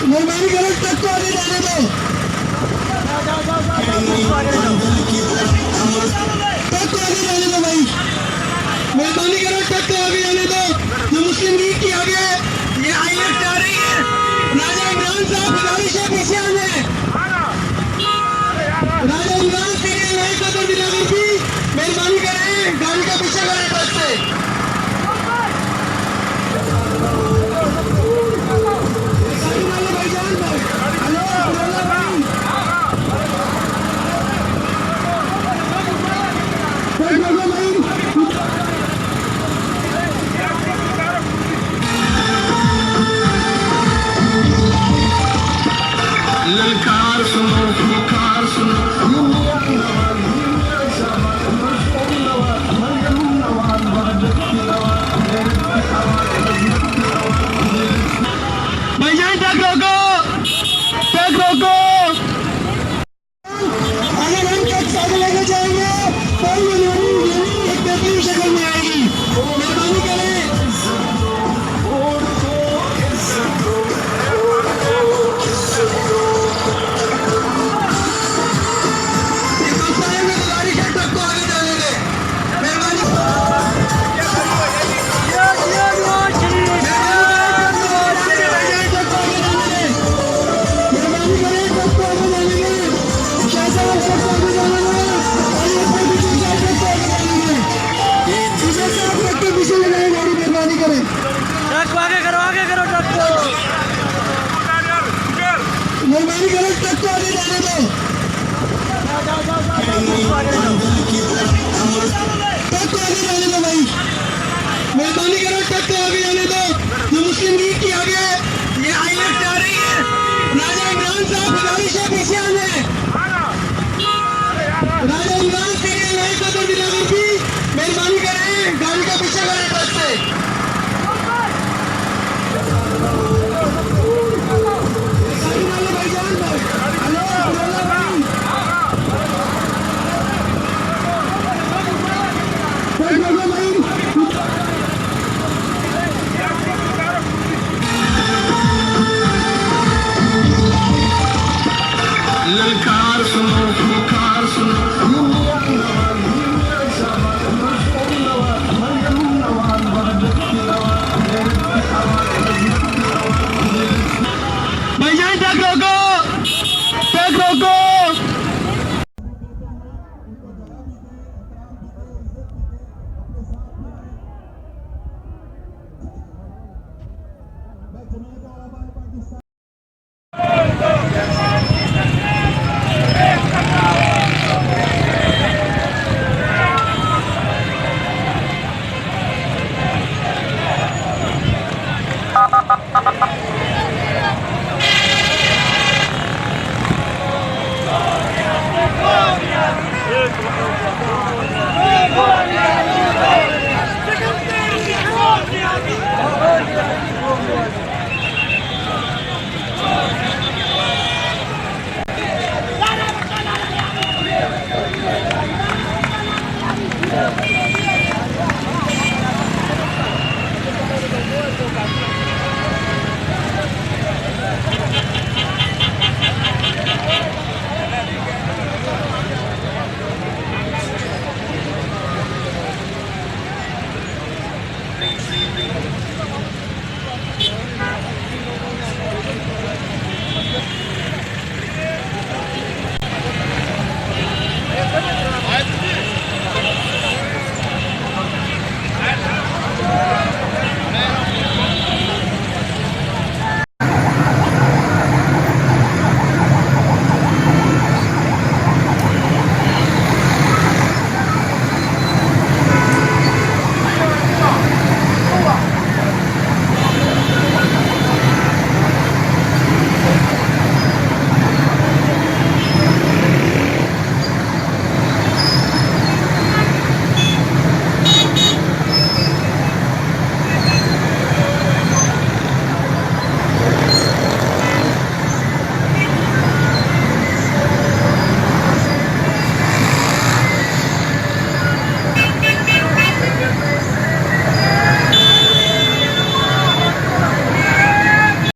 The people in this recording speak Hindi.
मेहरबानी करो ट्रक को आगे जाने दो। ट्रक को आगे जाने दो भाई, मेहरबानी करो ट्रक को आगे जाने दो। जो मुस्लिम लीग की आगे ये आईएफ जा रही है, राजा इमरान साहब गुजारिश है पीछे आने। राजा इमरान के लिए नए कदर दिलावर की मेहरबानी करें, गाड़ी का पीछे करें बस से। ललकार सुनो, पुकार सुनो, भाईजान ट्रक रोको, ट्रक रोको। अगर हम ट्रक आगे लेके जाएंगे कोई एक बेहतरीन शक्ल में आएगी, मेहरबानी करें। ट्रक को आगे करो ट्रक को। मेहरबानी करो ट्रक को आगे जाने दो। ट्रक को आगे जाने दो भाई, मेहरबानी करो ट्रक को आगे जाने दो। जो मुस्लिम लीग की आगे ये आईएफ जा रही है, राजा इमरान साहब गुजारिश है पीछे आने। राजा इमरान के लिए नए कदर दिलावर की मेहरबानी करें, गाड़ी का पीछे करें बस से। ललकार सुनो, पुकार सुनो, भाईजान ट्रक रोको, ट्रक रोको।